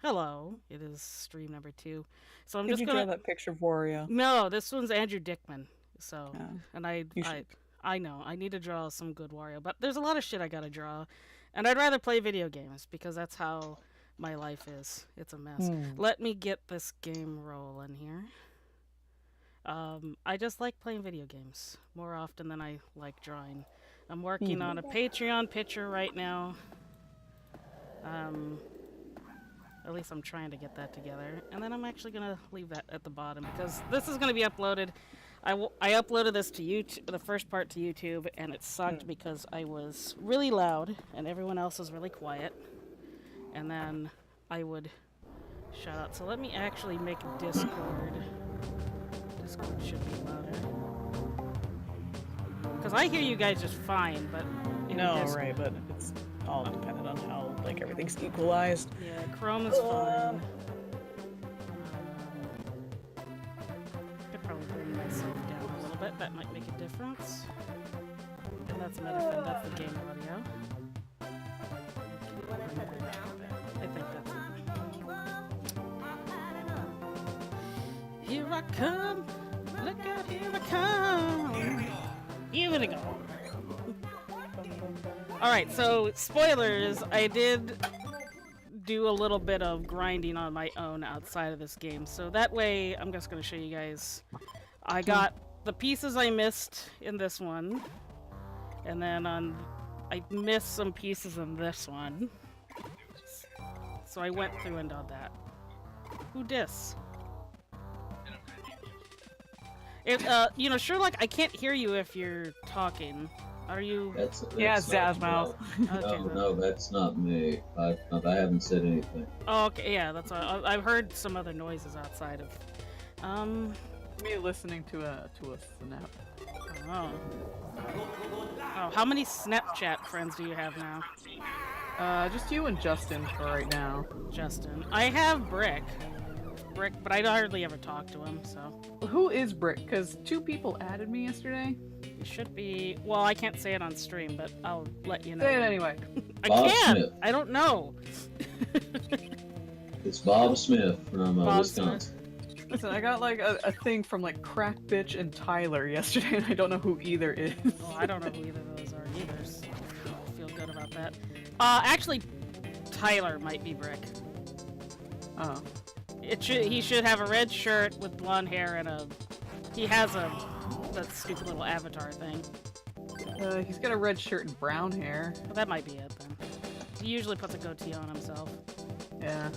Hello, it is stream number 2. So I'm Did just you draw gonna. that picture of Wario? No, this one's Andrew Dickman. So, and You I, should. I know I need to draw some good Wario, but there's a lot of shit I gotta draw, and I'd rather play video games because that's how my life is. It's a mess. Hmm. Let me get this game rolling here. I just like playing video games more often than I like drawing. I'm working on a Patreon picture right now. Um, At least I'm trying to get that together. And then I'm actually going to leave that at the bottom because this is going to be uploaded. I uploaded this to YouTube, the first part to YouTube, and it sucked because I was really loud and everyone else was really quiet. And then I would shout out. So let me actually make Discord. Discord should be louder. Because I hear you guys just fine, but... No, right, but it's all dependent on how, like, everything's equalized. Yeah, Chrome is fine. Could probably bring myself down a little bit. That might make a difference. And that's Metafin. That's the game audio. I think that's it. Here I come. Look out, here I come. Here we go. Alright, so spoilers. I did do a little bit of grinding on my own outside of this game. So that way, I'm just going to show you guys. I got the pieces I missed in this one. And then I missed some pieces in this one. So I went through and did that. Who dis? You know, Sherlock, I can't hear you if you're talking. Are you? That's Yeah, not- Zazmouth. Okay, no, that's not me. I haven't said anything. Oh, okay, yeah, that's all. I've heard some other noises outside of. Me listening to a snap. Oh. Oh, how many Snapchat friends do you have now? Just you and Justin for right now. Justin. I have Brick, but I hardly ever talk to him, so. Who is Brick? Because 2 people added me yesterday. You should be. Well, I can't say it on stream, but I'll let you know. Say it anyway. I Bob can't! Smith. I don't know. It's Bob Smith from Bob Wisconsin. Listen, I got like a thing from like Crack Bitch and Tyler yesterday, and I don't know who either is. Well, I don't know who either of those are either, so I feel good about that. Actually, Tyler might be Brick. Oh. He should have a red shirt with blonde hair and he has that stupid little avatar thing. He's got a red shirt and brown hair. Well, that might be it then. He usually puts a goatee on himself. Yeah.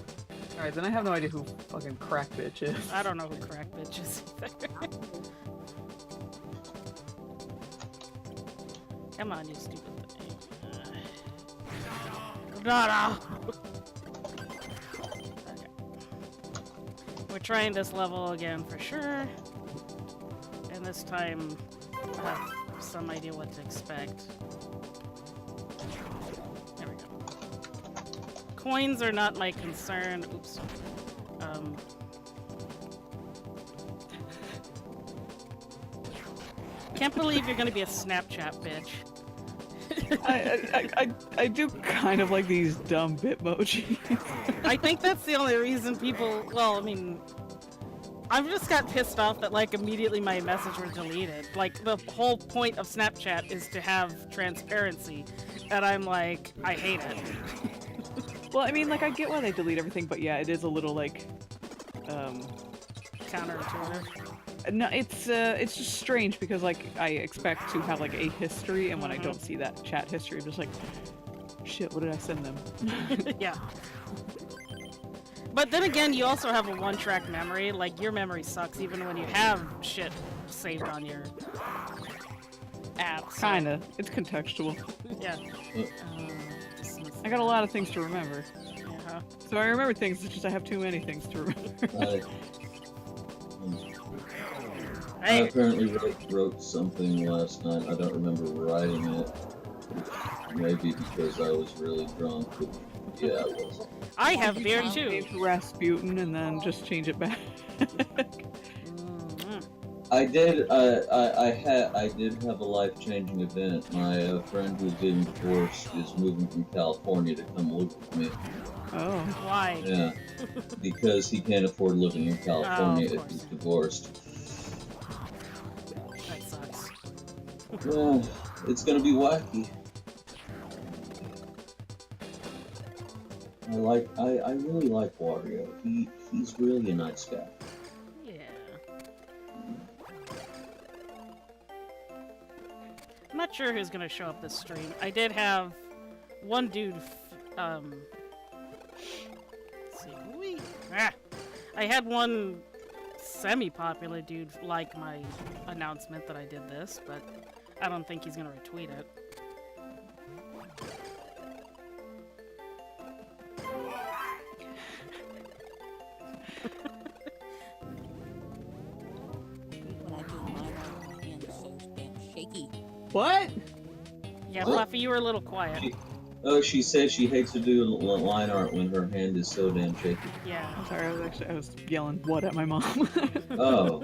Alright, then I have no idea who fucking Crack Bitch is. I don't know who Crack Bitch is either. Come on, you stupid thing. No! Okay. We're trying this level again for sure. And this time, I have some idea what to expect. There we go. Coins are not my concern. Oops. Can't believe you're gonna be a Snapchat bitch. I do kind of like these dumb Bitmoji. I think that's the only reason people. Well, I mean, I've just got pissed off that like immediately my message was deleted. Like the whole point of Snapchat is to have transparency, and I'm like, I hate it. Well, I mean, like I get why they delete everything, but yeah, it is a little like, Counterintuitive. no, it's just strange because like I expect to have like a history, and when I don't see that chat history, I'm just like, shit, what did I send them? Yeah. But then again, you also have a one-track memory. Like, your memory sucks even when you have shit saved on your apps. Kinda. It's contextual. Yeah. I got a lot of things to remember. Yeah. So I remember things, it's just I have too many things to remember. I Hey, apparently wrote something last night. I don't remember writing it. Maybe because I was really drunk. But yeah, I was. I have beer Change too. Rasputin and then just change it back. Mhm. I did. I did have a life-changing event. My friend who's getting divorced is moving from California to come live with me. Oh. Why? Yeah, because he can't afford living in California of if course. he's divorced. That sucks. Yeah, it's gonna be wacky. I really like Wario. He's really a nice guy. Yeah. I'm not sure who's gonna show up this stream. I did have one dude. Let's see. I had one semi-popular dude like my announcement that I did this, but I don't think he's gonna retweet it. When I do mine, my hand is so damn shaky. What? Yeah, What? Fluffy, you were a little quiet. She says she hates to do line art when her hand is so damn shaky. Yeah. I'm sorry, I was yelling what at my mom. Oh.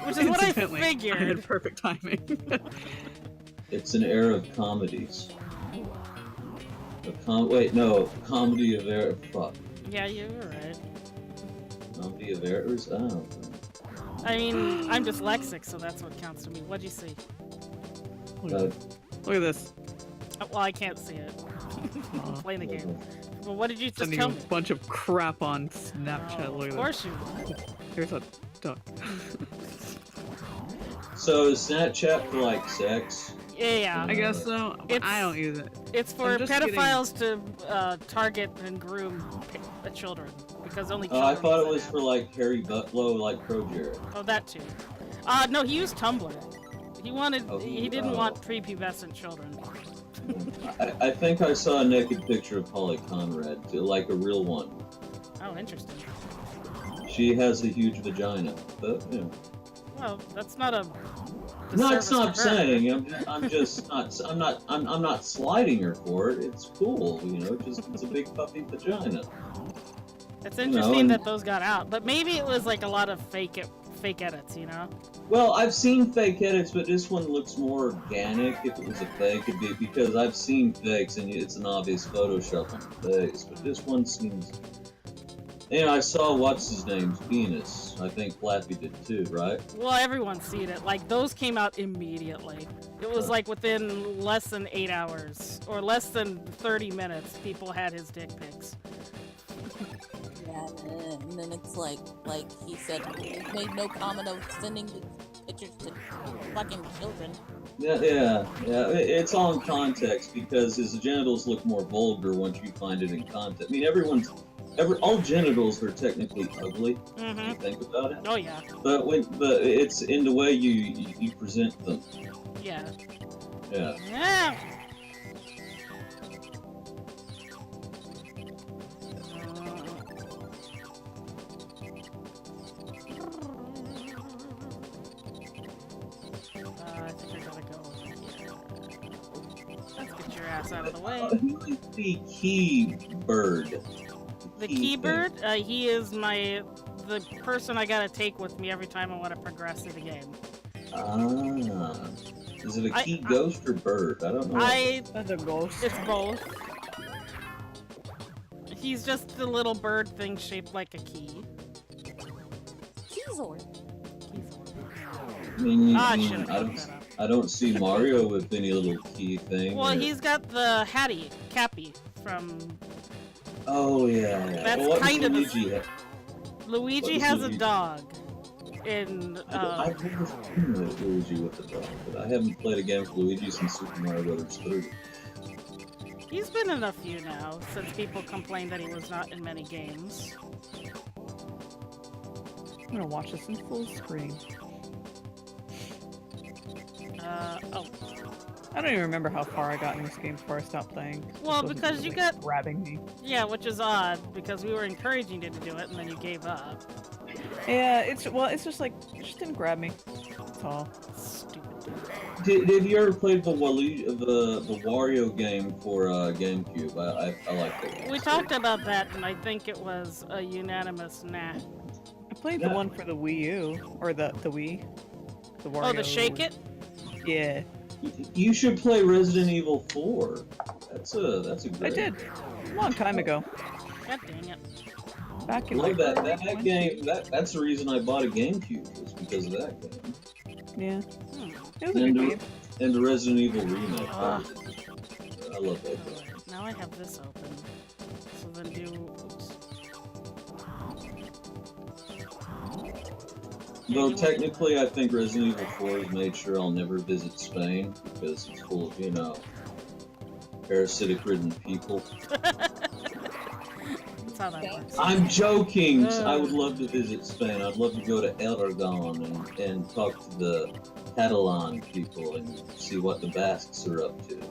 Which is what I Incidentally, I had figured. perfect timing. It's an era of comedies. Comedy of error. Fuck. Yeah, you were right. Comedy of errors? Oh. I mean, I'm dyslexic, so that's what counts to me. What'd you see? Uh, Look at this. Oh, well, I can't see it. I'm playing the game. Well, what did you just Sending tell you me? a bunch of crap on Snapchat. Oh, Look of at course this. you. Here's a duck. so is Snapchat for like sex? Yeah. I guess so, but I don't use it. It's for I'm just pedophiles to target and groom children, because only Oh, children. I thought use it was that for like Harry Butlow, like Pro Jared. app. Oh, that too. No, he used Tumblr. He wanted. Oh, he didn't want prepubescent children. I think I saw a naked picture of Polly Conrad, too, like a real one. Oh, interesting. She has a huge vagina, but yeah. Well, that's not a. No, disservice it's not to her. saying. I'm just not. I'm not sliding her for it. It's cool, you know. It's a big puffy vagina. It's You interesting know, and- that those got out, but maybe it was like a lot of fake edits, you know? Well, I've seen fake edits, but this one looks more organic. If it was a fake, it'd be because I've seen fakes and it's an obvious Photoshop on the face. But this one seems. You know, I saw what's his name's penis. I think Flappy did too, right? Well, everyone's seen it. Like, those came out immediately. It was like within less than 8 hours, or less than 30 minutes, people had his dick pics. Yeah, and then it's like he said, he made no comment of sending the pictures to fucking children. Yeah. It's all in context because his genitals look more vulgar once you find it in context. I mean, all genitals are technically ugly. If you think about it. Oh, yeah. But it's in the way you present them. Yeah. Yeah. Yeah! I think I gotta go here. Let's get your ass out of the way. Who is the key bird? The key Keybird, he is the person I gotta take with me every time I want to progress through the game. Ah. Is it a key I- ghost or bird? I don't know. That's a ghost. It's both. He's just a little bird thing shaped like a key. Keyzor. I mean, Ah, I mean, should've I looked don't, that up. I don't see Mario with any little key thing. Well, or- he's got the Hattie, Cappy, from... Oh yeah. That's well, what does kind of the- Luigi have? Luigi What is has a Luigi? dog. In, I've never seen Luigi with a dog, but I haven't played a game with Luigi since Super Mario Bros. 3. he's been in a few now, since people complained that he was not in many games. I'm gonna watch this in full screen. Oh. I don't even remember how far I got in this game before I stopped playing. It Well, wasn't because you really got... grabbing me. Yeah, which is odd, because we were encouraging you to do it, and then you gave up. Yeah, it's just like it just didn't grab me. That's all. Stupid. Did you ever play the Wario game for GameCube? I like that. We talked about that, and I think it was a unanimous nah. I played the one for the Wii U or the Wii. The Wario. Oh, the Shake It? Yeah. You should play Resident Evil 4. That's a great. I did. A long time ago. God dang it. Back in Love like that early that 20s. game. That's the reason I bought a GameCube was because of that game. Yeah. Hmm. It was a good game. And the Resident Evil remake. Ah. I love that game. Alright, now I have this open. So then do. Oops. Though technically, I think Resident Evil 4 has made sure I'll never visit Spain because it's full of, parasitic-ridden people. That's how that works. I'm joking! I would love to visit Spain. I'd love to go to Aragon and talk to the Catalan people and see what the Basques are up to.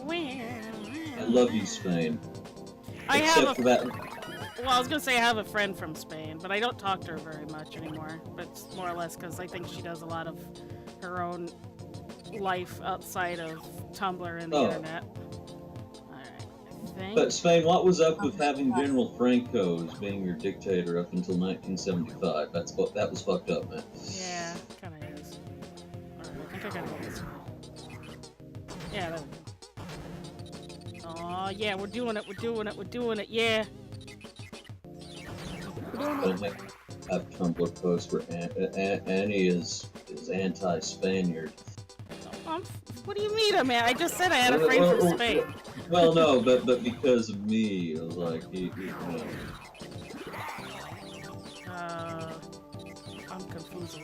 I love you, Spain. I Except have for that. Well, I was gonna say I have a friend from Spain, but I don't talk to her very much anymore. But it's more or less because I think she does a lot of her own life outside of Tumblr and the internet. Alright, I think. But Spain, what was up with having General Franco as being your dictator up until 1975? That was fucked up, man. Yeah, kinda is. Alright, I think I gotta go this way. Yeah, there we go. Aw, yeah, we're doing it, yeah. Have Tumblr post where Annie is anti-Spaniard. What do you mean, man? I just said I had a friend from Spain. Well, no, but because of me, it was like I'm confused.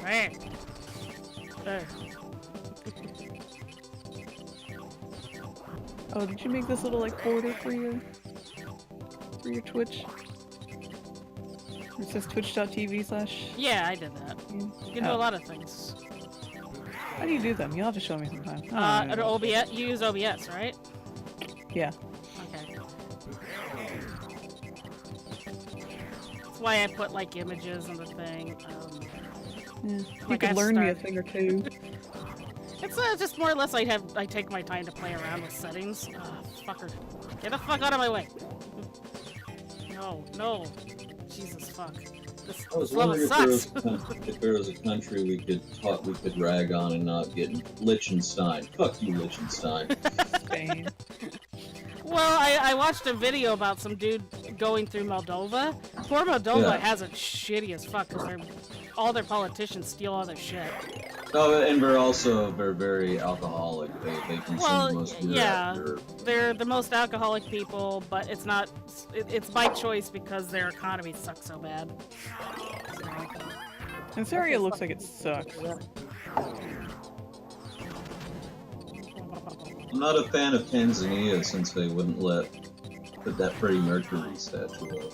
Hey. There. Oh, did you make this little like border for your Twitch? It says twitch.tv/ Yeah, I did that. You can do a lot of things. How do you do them? You'll have to show me sometime. An OBS, you use OBS, right? Yeah. Okay. That's why I put like images in the thing. You Like, could I learn me a start- thing or two. It's just more or less I take my time to play around with settings. Fucker. Get the fuck out of my way. No. Jesus fuck. This I was level wondering sucks. if there was a country we could rag on and not get Liechtenstein. Fuck you, Liechtenstein. Spain. Well, I watched a video about some dude going through Moldova. Poor Moldova has it shitty as fuck because all their politicians steal all their shit. Oh, and they're very alcoholic. They consume most beer after. They're the most alcoholic people, but it's not. It's by choice because their economy sucks so bad. So. This area looks like it sucks. I'm not a fan of Tanzania since they wouldn't put that Freddie Mercury statue up.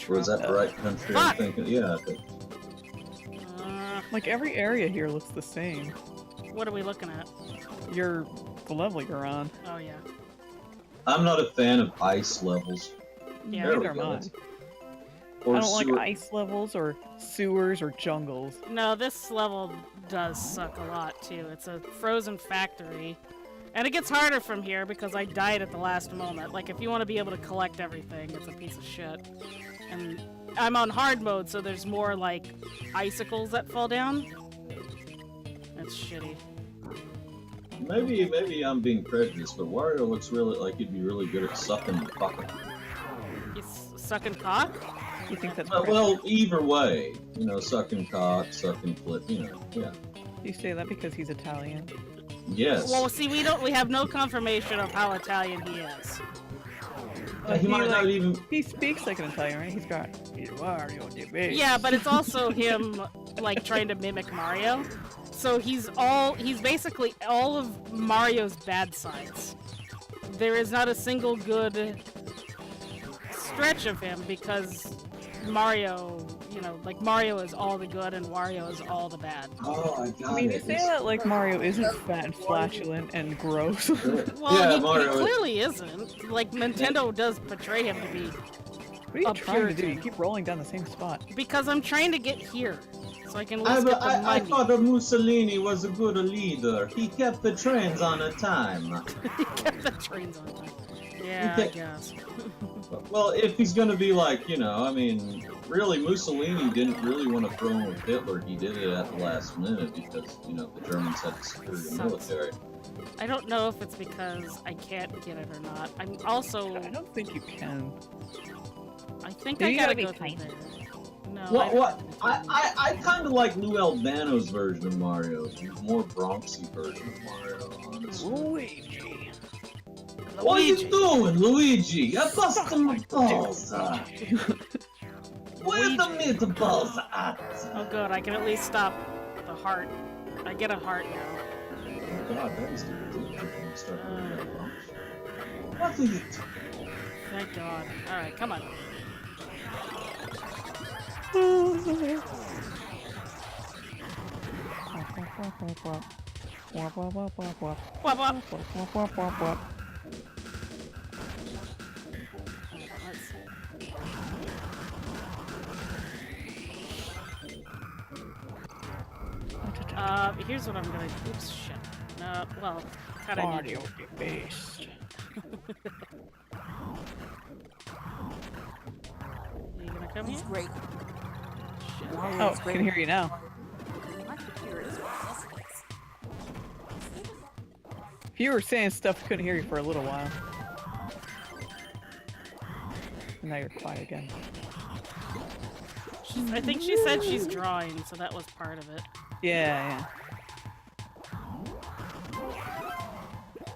Or is that the right country I'm thinking? Yeah, I think. Like every area here looks the same. What are we looking at? The level you're on. Oh yeah. I'm not a fan of ice levels. Yeah. Neither am I. Or I don't like sewer- ice levels or sewers or jungles. No, this level does suck a lot too. It's a frozen factory. And it gets harder from here because I died at the last moment. Like, if you want to be able to collect everything, it's a piece of shit. And I'm on hard mode, so there's more, like, icicles that fall down. That's shitty. Maybe I'm being prejudiced, but Wario looks really like he'd be really good at sucking the fucker. He's sucking cock? You think that's Well, either way. Sucking cock, sucking flip, yeah. You say that because he's Italian. Yes. Well, see, we have no confirmation of how Italian he is. He might not even... He speaks like an Italian, right? He's got Wario de base. Yeah, but it's also him, like, trying to mimic Mario. So he's basically all of Mario's bad sides. There is not a single good stretch of him because Mario, Mario is all the good and Wario is all the bad. Oh, I got I mean, it. they say that like Mario isn't fat and flatulent and gross. Well, Yeah, he Mario is- clearly isn't. Like, Nintendo does portray him to be. What are you A trying to do? You Puritan. keep rolling down the same spot. Because I'm trying to get here. So I can at least get the I money. thought that Mussolini was a good leader. He kept the trains on a time. He kept the trains on time. Yeah, I guess. Well, if he's gonna be like, you know, I mean, really, Mussolini didn't really want to throw in with Hitler. He did it at the last minute because, you know, the Germans had the superior military. I don't know if it's because I can't get it or not. I'm also... I don't think you can. I think Do I you gotta gotta go be through tiny? there. No, What? I I kind of like Lou Albano's version of Mario. The more Bronxy version of Mario, honestly. Luigi. What are you doing, Luigi? I bust Suck my my balls dick, out. Luigi. Where the meatballs at? Oh good, I can at least stop the heart. I get a heart now. Oh God, that is the ridiculous when you start doing that wrong. What are you doing? Thank God. Alright, come on. Wop, wop. Let's see. Here's what I'm gonna. Oops, shit. Well, kinda need Wario the beast. you gonna come He's here? great. Shit. Oh, Wario's I great. can hear you now. My computer is yes, it is. If you were saying stuff, I couldn't hear you for a little while. And now you're quiet again. I think she said she's drawing, so that was part of it. Yeah,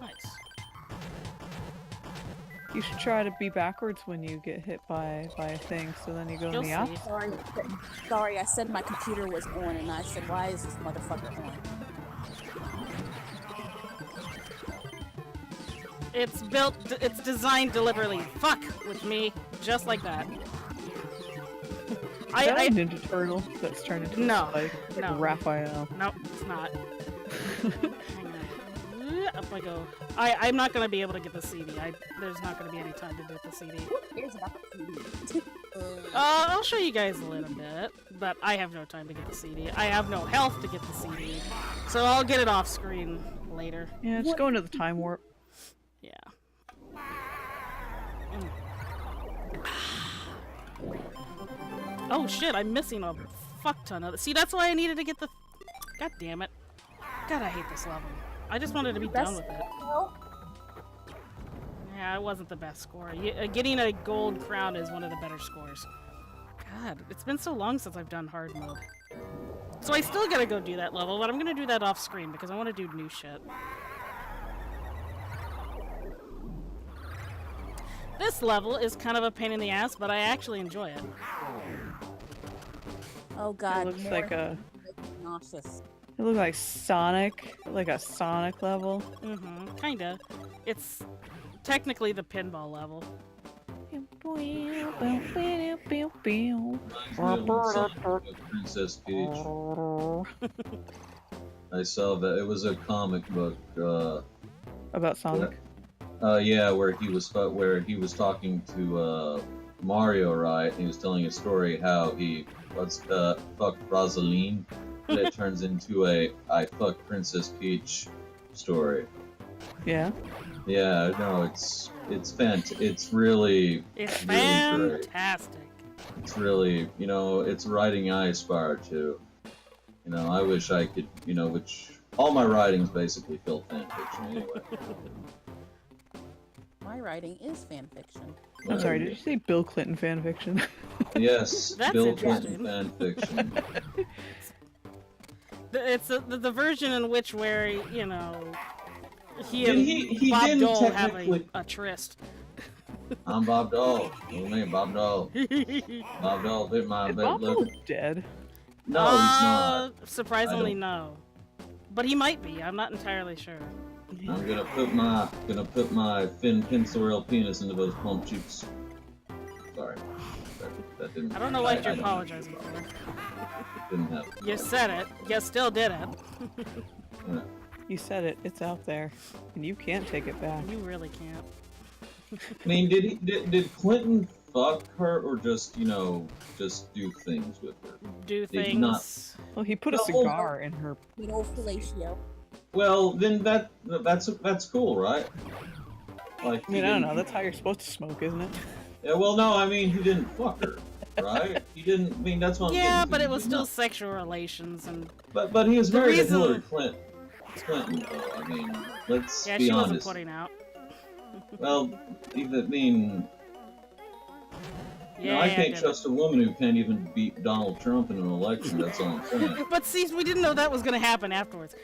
Nice. You should try to be backwards when you get hit by a thing, so then you go You'll in the see. opposite. Sorry, I said my computer was on, and I said, why is this motherfucker on? It's built. It's designed deliberately. Fuck with me, just like that. Is that a Ninja Turtle that's turned into No, a spike? Like no. a Raphael. Nope, it's not. Hang on. Up I go. I'm not gonna be able to get the CD. There's not gonna be any time to get the CD. Here's about the I'll show you guys a little bit, but I have no time to get the CD. I have no health to get the CD, so I'll get it off screen later. Yeah, just go into the time warp. Yeah. Oh shit, I'm missing a fuck ton of it. See, that's why I needed to get the... God damn it. God, I hate this level. I just wanted to be done with it. Yeah, it wasn't the best score. Getting a gold crown is one of the better scores. God, it's been so long since I've done hard mode. So I still gotta go do that level, but I'm gonna do that off screen because I want to do new shit. This level is kind of a pain in the ass, but I actually enjoy it. Oh god, It looks more like a... nauseous. It looks like Sonic. Like a Sonic level. Mm-hmm, kinda. It's technically the pinball level. Princess Peach. I saw that it was a comic book. About Sonic. Yeah, where he was talking to Mario, right? And he was telling a story how he fucked Rosaline, and it turns into a I fucked Princess Peach story. Yeah. Yeah, no, it's really It's really great. fantastic. It's really, you know, it's writing I aspire to. You know, I wish I could, you know, which all my writings basically fill fanfiction anyway. My writing is fan fiction. I'm sorry, did you say Bill Clinton fanfiction? Yes, That's Bill interesting. Clinton fanfiction. It's the version in which where, you know, he Yeah, and he Bob didn't Dole have technically- a tryst. I'm Bob Dole. What do you mean, Bob Dole? Bob Dole bit my Is bit. Bob Look. Dole dead? No, he's not. Surprisingly, I don't- no. But he might be. I'm not entirely sure. I'm gonna put my thin pinsorial penis into those plump cheeks. Sorry, that didn't. I don't know what you're don't- apologizing for. Didn't have. You said it. You still did it. Yeah. You said it. It's out there, and you can't take it back. You really can't. I mean, did Clinton fuck her or just, you know, just do things with her? Do They did things. not- Well, he put a No, cigar in her. Good old fellatio. Well, then that's cool, right? Like, I mean, I don't know. That's how you're supposed to smoke, isn't it? Yeah, well, no, I mean, he didn't fuck her, right? He didn't. I mean, that's what I'm Yeah, getting to. but He it was did still not. sexual relations, and But he was the married to reason- Hillary Clinton, though. I mean, let's yeah, be she wasn't honest. putting out. Well, even I mean, Yeah, I yeah, can't did. trust a woman who can't even beat Donald Trump in an election. That's all I'm saying. But see, we didn't know that was gonna happen afterwards.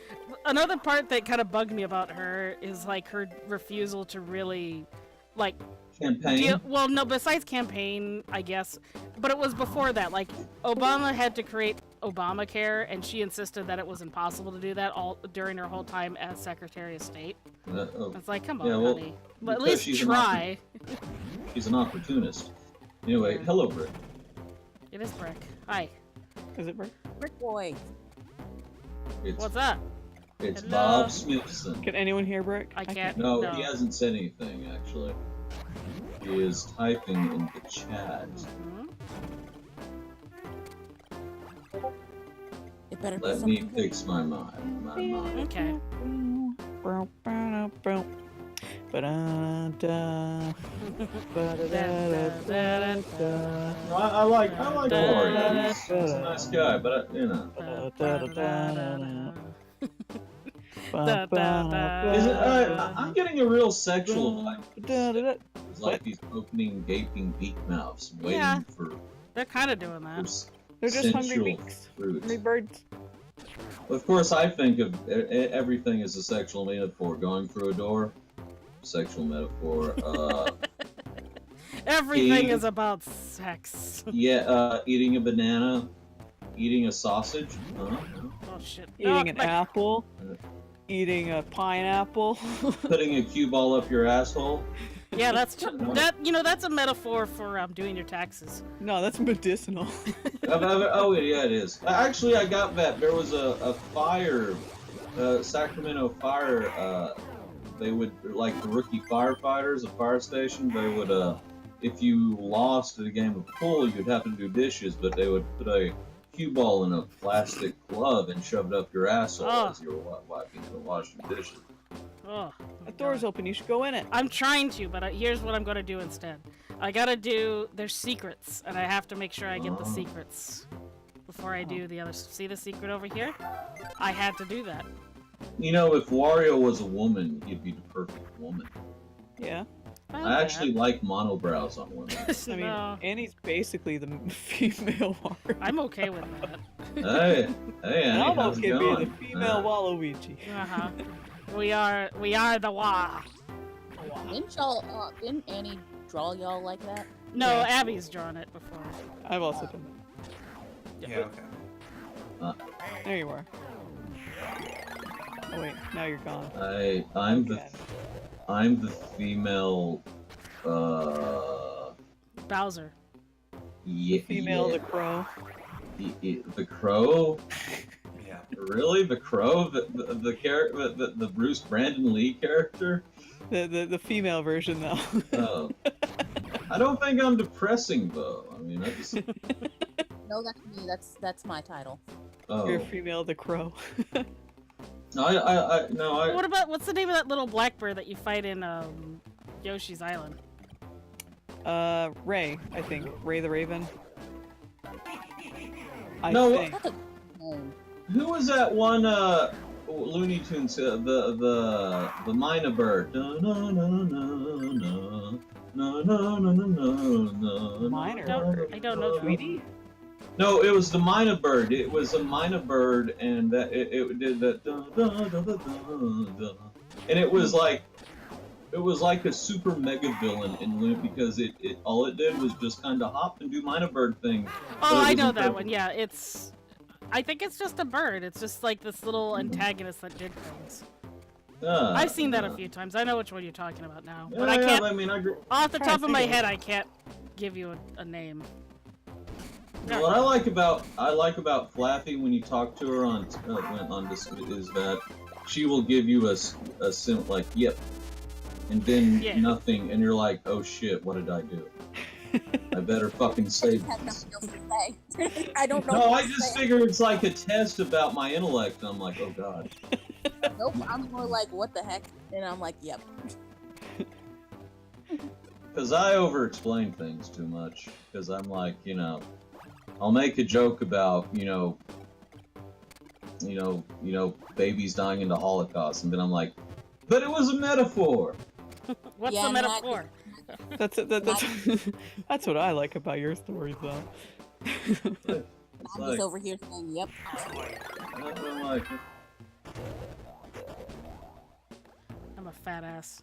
Another part that kind of bugged me about her is like her refusal to really, like, Campaign. well, no, besides campaign, I guess, but it was before that. Like, Obama had to create Obamacare, and she insisted that it was impossible to do that all during her whole time as Secretary of State. It's like, come on, Yeah, well, honey, but at because least she's an try. He's an opportunist. Anyway, hello, Brick. It is Brick. Hi. Is it, Brick? Brick boy. It's What's up? it's Hello? Bob Smithson. Can anyone hear Brick? I can't. No, No. he hasn't said anything actually. He is typing in the chat. Mhm. It better be Let me something good. fix my mind. My mind. Okay. Ba-da-da. I like Wario. Da- He's a nice guy, but you know. Is it? I'm getting a real sexual vibe. It's like these opening, gaping beak mouths waiting Yeah. for They're kind of doing that. They're just hungry sensual beaks. fruit. Hungry birds. Of course, I think of everything as a sexual metaphor. Going through a door, sexual metaphor. Everything Eating- is about sex. Eating a banana, eating a sausage. Oh shit. Eating No, an like- apple. Eating a pineapple. Putting a cue ball up your asshole. Yeah, that's that's a metaphor for doing your taxes. No, that's medicinal. Oh yeah, it is. Actually, I got that. There was a fire, Sacramento fire. They would, like the rookie firefighters, a fire station. They would, if you lost at a game of pool, you'd have to do dishes, but they would put a cue ball in a plastic glove and shove it up your asshole as you were wiping and washing dishes. Oh, The door's open. You should go in it. I'm trying to, but here's what I'm gonna do instead. I gotta do there's secrets, and I have to make sure I get the secrets before I do the others. See the secret over here? I had to do that. You know, if Wario was a woman, he'd be the perfect woman. Yeah. I actually like monobrows on women. I mean, No, Annie's basically the female Wario. I'm okay with that. Hey, Annie, And I'm how's it okay being going? the female Waluigi. Uh-huh. We are the Wah. Didn't Annie draw y'all like that? No, Yeah. Abby's drawn it before. I've also done Yeah, okay. that. There you are. Oh wait, now you're gone. I'm the female. Bowser. Yeah, Female yeah. the crow. The crow. Yeah. Really, the crow, the character, the Bruce Brandon Lee character. The female version though. Oh, I don't think I'm depressing though. I mean, I just. No, that's me. That's my title. You're Oh, female the crow. no, I. What about what's the name of that little blackbird that you fight in Yoshi's Island? Ray, I think. Ray the Raven. I No, think. That's a name. Who was that one? Looney Tunes. The Mina bird. No, no, no, no, no. No, no, no, no, no, no. Minor. I don't know. Tweety? No, it was the Mina bird. It was a Mina bird, and that it did that. And it was like a super mega villain in Looney because it all it did was just kind of hop and do Mina bird thing. Oh, I It was know that incredible. one. Yeah, I think it's just a bird. It's just like this little antagonist that did things. I've seen that a few times. I know which one you're talking about now, but I can't. I mean, I agree. Off the trying to top of think my of it. head, I can't give you a name. What I like about Flappy when you talk to her on this is that she will give you a sim like yep, and then Yeah. nothing, and you're like, oh shit, what did I do? I better fucking I save just have this. nothing else to say. I don't know. No, what I to just say. figure it's like a test about my intellect. I'm like, oh god. Nope. I'm more like, what the heck? And I'm like, yep. Because I over-explain things too much. Because I'm like, I'll make a joke about, babies dying in the Holocaust, and then I'm like, but it was a metaphor. What's Yeah, the no, I metaphor? That's what I like about your stories, though. It's I'm just over here saying, yep. I'm like, I'm a fat ass.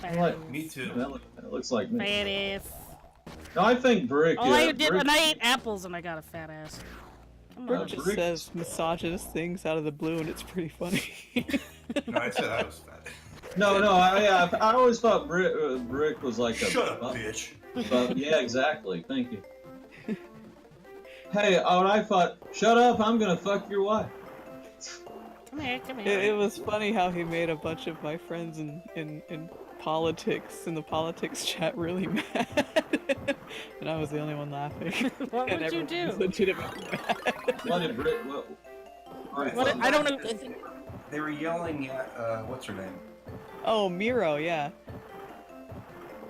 I'm like, Me too. that looks like me. Fat ass. No, I think Brick. All I did, Brick, and I ate apples, and I got a fat ass. Come Brick on. just Brick- says misogynist things out of the blue, and it's pretty funny. No, I said I was fat. No, I always thought Brick was like a. Shut up, bitch. But yeah, exactly. Thank you. Hey, I thought, shut up! I'm gonna fuck your wife. Come here, come here. It was funny how he made a bunch of my friends in politics, in the politics chat, really mad. And I was the only one laughing. What And would you everyone was do? legitimately mad. What did Brick? I don't know. They were yelling at, what's her name? Oh, Miro, yeah.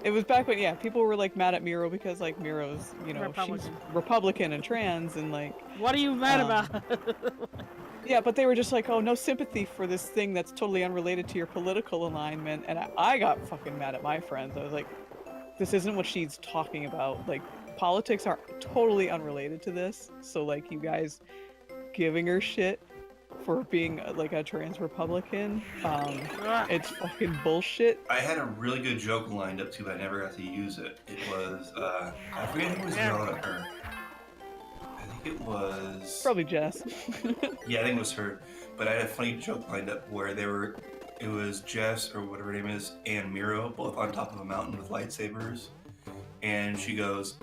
It was back when, yeah, people were like mad at Miro because like Miro's, she's Republican. Republican and trans and like, What are you mad about? yeah, but they were just like, oh, no sympathy for this thing that's totally unrelated to your political alignment. And I got fucking mad at my friends. I was like, this isn't what she's talking about. Like, politics are totally unrelated to this. So like, you guys giving her shit for being like a trans Republican, it's fucking bullshit. I had a really good joke lined up too, but I never got to use it. It was, I forget who was yelling at her. I think it was... Probably Jess. Yeah, I think it was her. But I had a funny joke lined up where it was Jess, or whatever her name is, and Miro, both on top of a mountain with lightsabers. And she goes,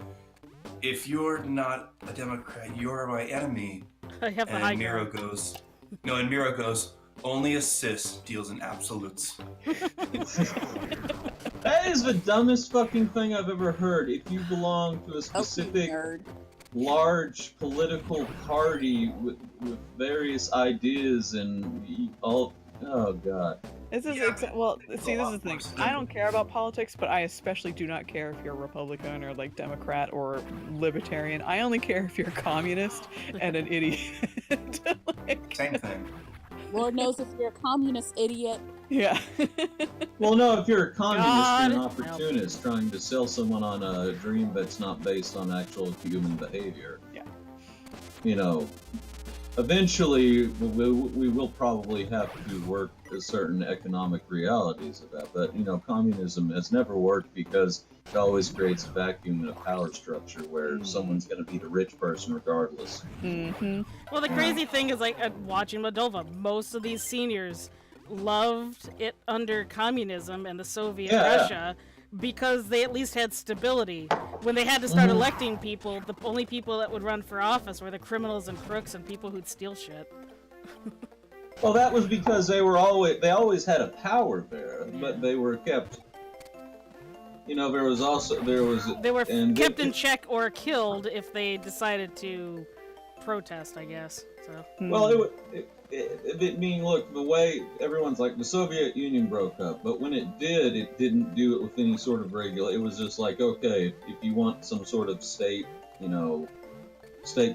if you're not a Democrat, you're my enemy. I have the high And Miro ground. goes, no, and Miro goes, only a cis deals in absolutes. That is the dumbest fucking thing I've ever heard. If you belong to a Okay, specific nerd. large political party with various ideas and all, oh god. This is Yeah, well, it's see, a this lot is the thing. more I don't care about politics, but I especially do not care if you're a Republican or like Democrat or Libertarian. I only care if you're a communist and an idiot. Like, Same thing. Lord knows if you're a communist idiot. yeah. Well, no, if you're a communist, God you're an opportunist trying to sell someone on a dream that's not based on actual human behavior. Yeah. Eventually, we will probably have to work certain economic realities of that, but, communism has never worked because it always creates a vacuum in a power structure where someone's going to be the rich person regardless. Mm-hmm. Well, the crazy thing is, like, watching Moldova, most of these seniors loved it under communism and the Soviet Yeah, yeah. Russia because they at least had stability. When they had to start electing people, the only people that would run for office were the criminals and crooks and people who'd steal shit. Well, that was because they always had a power there, but they were kept. They were kept in check or killed if they decided to protest, I guess. So. Well, it mean, look, the way everyone's like, the Soviet Union broke up, but when it didn't do it with any sort of regulation. It was just like, okay, if you want some sort of state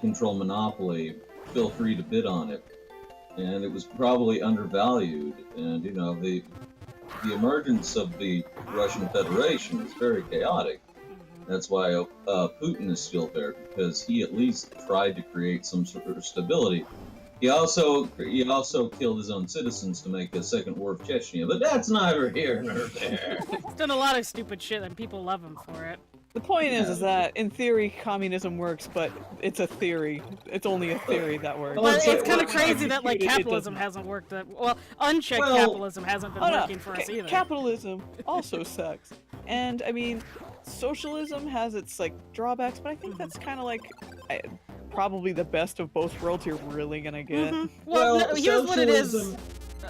control monopoly, feel free to bid on it. And it was probably undervalued, and, the emergence of the Russian Federation is very chaotic. That's why Putin is still there, because he at least tried to create some sort of stability. He also killed his own citizens to make a second war of Chechnya, but that's neither here nor there. He's done a lot of stupid shit and people love him for it. The point is that in theory communism works, but it's a theory. It's only a theory that works. Well, But it's kind of well, crazy that, like, it capitalism doesn't. hasn't worked. Well, unchecked Well- capitalism hasn't been Oh, no. working for us either. Capitalism also sucks. And I mean, socialism has its like drawbacks, but I think that's kind of like probably the best of both worlds you're really gonna get. Mhm. Well, Well, no, here's what it is. socialism-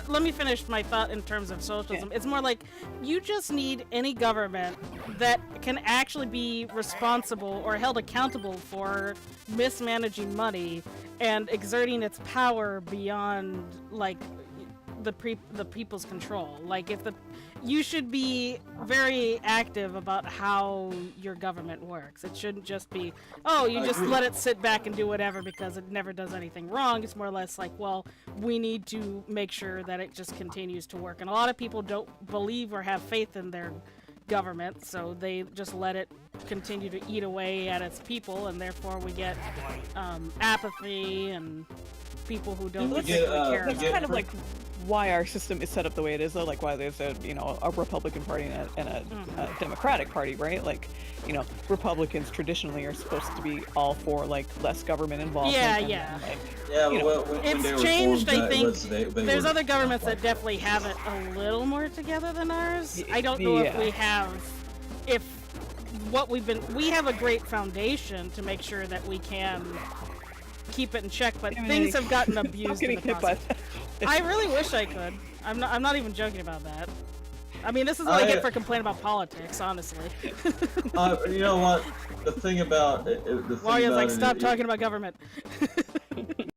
Let me finish my thought in terms of socialism. It's more like you just need any government that can actually be responsible or held accountable for mismanaging money and exerting its power beyond, like, the people's control. Like if you should be very active about how your government works. It shouldn't just be, oh, you just let it sit back and do whatever because it never does anything wrong. It's more or less like, well, we need to make sure that it just continues to work. And a lot of people don't believe or have faith in their government, so they just let it continue to eat away at its people, and therefore we get apathy and people who don't particularly care That's about kind it. of like why our system is set up the way it is, though. Like why there's a a Republican Party and a Democratic Party, right? Like Republicans traditionally are supposed to be all for like less government involvement. Yeah, and, yeah. Like, Yeah, when It's they were changed, formed, I think. There's were other governments that definitely have it a little more together than ours. I don't know if we have, we have a great foundation to make sure that we can keep it in check, but things have gotten abused in the process. I really wish I could. I'm not even joking about that. I mean, this is what I get for complaining about politics, honestly. You know what? The thing about Wario's like, stop talking about government.